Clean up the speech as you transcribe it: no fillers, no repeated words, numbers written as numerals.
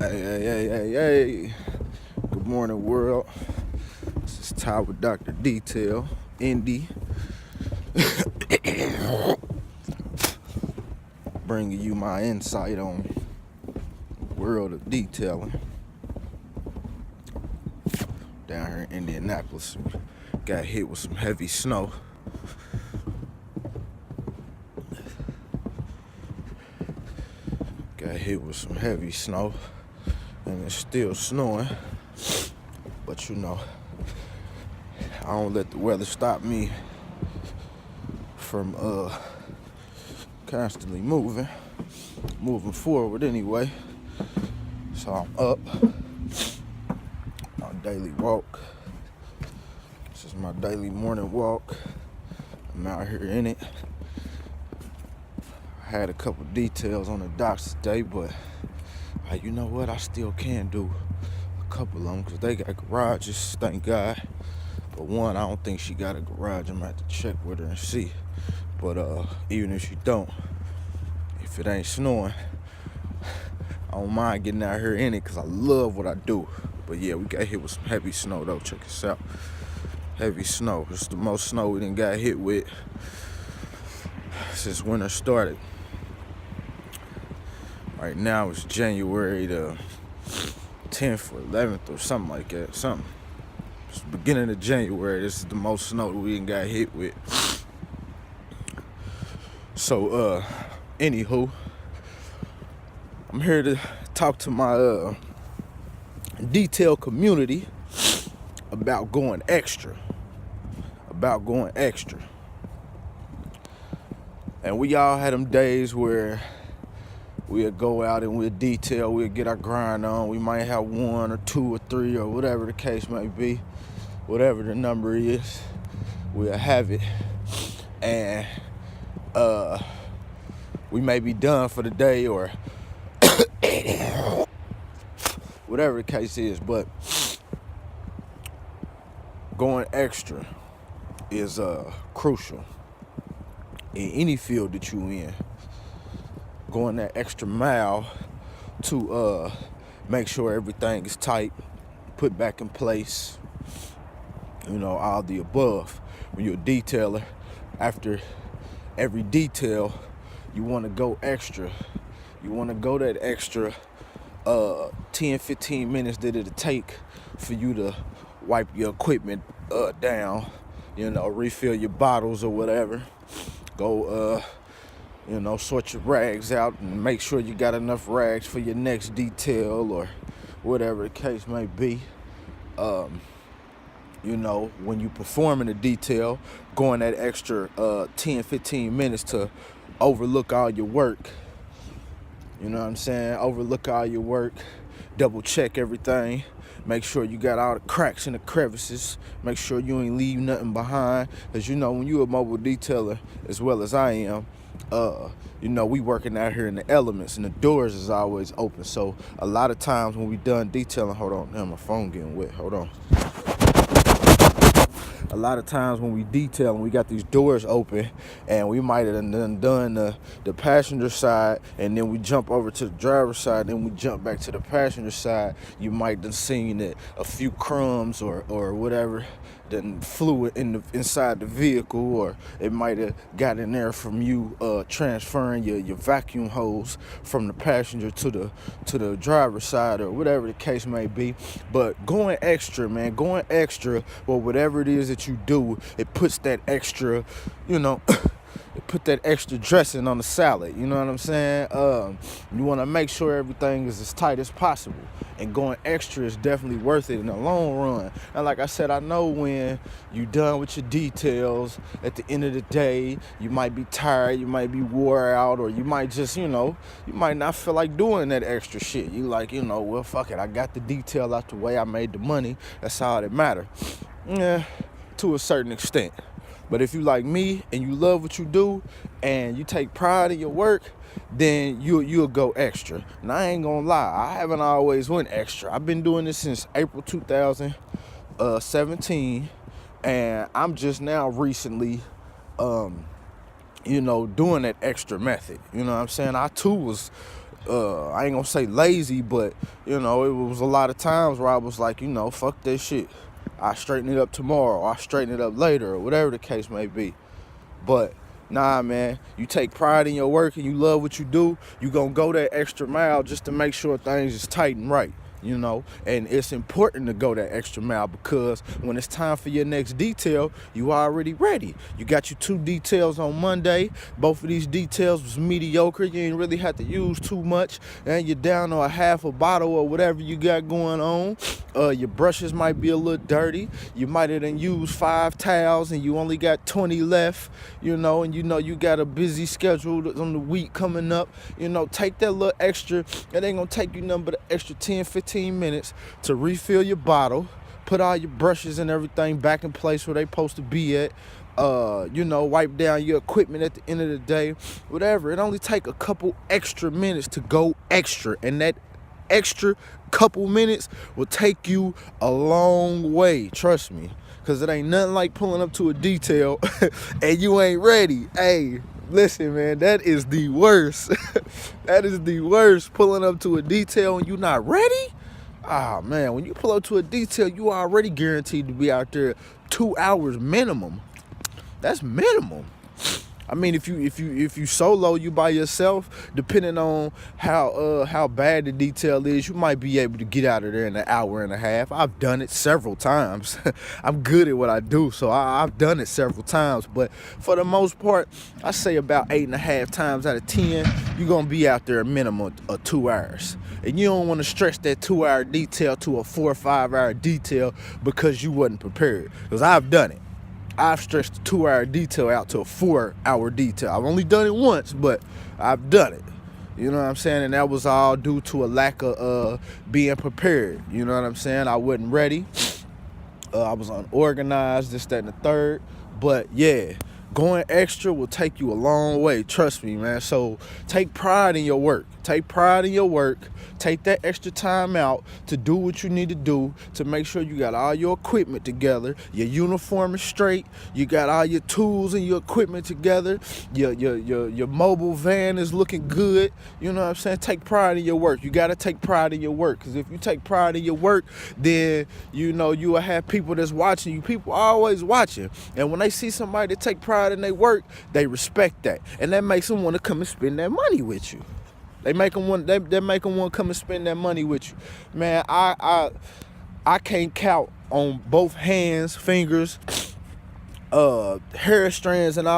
Hey. Good morning, world. This is Ty with Dr. Detail, Indy, bringing you my insight on the world of detailing. Down here in Indianapolis, got hit with some heavy snow. And it's still snowing. But you know, I don't let the weather stop me from constantly moving forward anyway. So I'm up on daily walk. This is my daily morning walk. I'm out here in it. I had a couple details on the docks today, but you know what? I still can do a couple of them because they got garages, thank God. But one, I don't think she got a garage. I'm gonna have to check with her and see. But even if she don't, if it ain't snowing, I don't mind getting out here in it because I love what I do. But yeah, we got hit with some heavy snow though. Check this out. Heavy snow. This is the most snow we done got hit with since winter started. Right now it's January the 10th or 11th or something like that. It's the beginning of January. This is the most snow that we done got hit with. So, anywho, I'm here to talk to my detail community about going extra. And we all had them days where we'll go out and we'll detail, we'll get our grind on. We might have one or two or three or whatever the case may be. Whatever the number is, we'll have it. And we may be done for the day or whatever the case is. But going extra is crucial in any field that you in. Going that extra mile to make sure everything is tight, put back in place, you know, all the above. When you're a detailer, after every detail, you want to go extra. You want to go that extra 10-15 minutes that it'll take for you to wipe your equipment down, you know, refill your bottles or whatever. Go sort your rags out and make sure you got enough rags for your next detail or whatever the case may be. When you performing a detail, going that extra 10-15 minutes to overlook all your work. You know what I'm saying? Overlook all your work, double check everything. Make sure you got all the cracks and the crevices. Make sure you ain't leave nothing behind. Cause you know, when you a mobile detailer, as well as I am, we working out here in the elements and the doors is always open. So a lot of times when we done detailing, hold on, now my phone getting wet, hold on. A lot of times when we detail and we got these doors open and we might have done the passenger side and then we jump over to the driver's side, then we jump back to the passenger side, you might have seen that a few crumbs or whatever then flew inside the vehicle, or it might have got in there from you transferring your vacuum hose from the passenger to the driver's side or whatever the case may be. But going extra, well, whatever it is that you do, it puts that extra, it put that extra dressing on the salad. You know what I'm saying? You want to make sure everything is as tight as possible. And going extra is definitely worth it in the long run. And like I said, I know when you're done with your details, at the end of the day, you might be tired, you might be wore out, or you might just, you might not feel like doing that extra shit. You like, well, fuck it. I got the detail out the way, I made the money. That's all that matters. Yeah, to a certain extent. But if you like me and you love what you do and you take pride in your work, then you'll go extra. And I ain't gonna lie, I haven't always went extra. I've been doing this since April 2017, and I'm just now recently, doing that extra method. You know what I'm saying? I too was I ain't gonna say lazy, but you know, it was a lot of times where I was like, you know, fuck this shit. I straighten it up tomorrow, or I straighten it up later, or whatever the case may be. But nah, man, you take pride in your work and you love what you do, you gonna go that extra mile just to make sure things is tight and right. You know, and it's important to go that extra mile because when it's time for your next detail, you already ready. You got your 2 details on Monday. Both of these details was mediocre. You ain't really had to use too much, and you're down to a half a bottle or whatever you got going on. Your brushes might be a little dirty. You might have done used 5 towels and you only got 20 left, you know, and you know you got a busy schedule on the week coming up. You know, take that little extra. It ain't gonna take you nothing but an extra 10, 15 minutes to refill your bottle, put all your brushes and everything back in place where they supposed to be at. You know, wipe down your equipment at the end of the day, whatever. It only take a couple extra minutes to go extra, and that extra couple minutes will take you a long way, trust me, because it ain't nothing like pulling up to a detail and you ain't ready. Hey, listen, man, that is the worst. That is the worst, pulling up to a detail and you not ready. Ah, man, when you pull up to a detail, you already guaranteed to be out there 2 hours minimum. That's minimum. I mean, if you solo, you by yourself, depending on how bad the detail is, you might be able to get out of there in an hour and a half. I've done it several times. I'm good at what I do, so I've done it several times. But for the most part, I say about 8.5 times out of 10, you're gonna be out there a minimum of 2 hours. And you don't want to stretch that 2-hour detail to a 4 or 5 hour detail because you wasn't prepared. Because I've done it. I've stretched the 2-hour detail out to a 4-hour detail. I've only done it once, but I've done it. You know what I'm saying? And that was all due to a lack of being prepared. You know what I'm saying? I wasn't ready. I was unorganized, this, that, and the third. But yeah, going extra will take you a long way. Trust me, man. So take pride in your work. Take pride in your work. Take that extra time out to do what you need to do to make sure you got all your equipment together. Your uniform is straight. You got all your tools and your equipment together. Your mobile van is looking good. You know what I'm saying? Take pride in your work. You got to take pride in your work, because if you take pride in your work, then you know you will have people that's watching you. People are always watching, and when they see somebody that take pride in their work, they respect that, and that makes them want to come and spend that money with you. They make them want to come and spend that money with you. Man, I can't count on both hands, fingers, hair strands, and all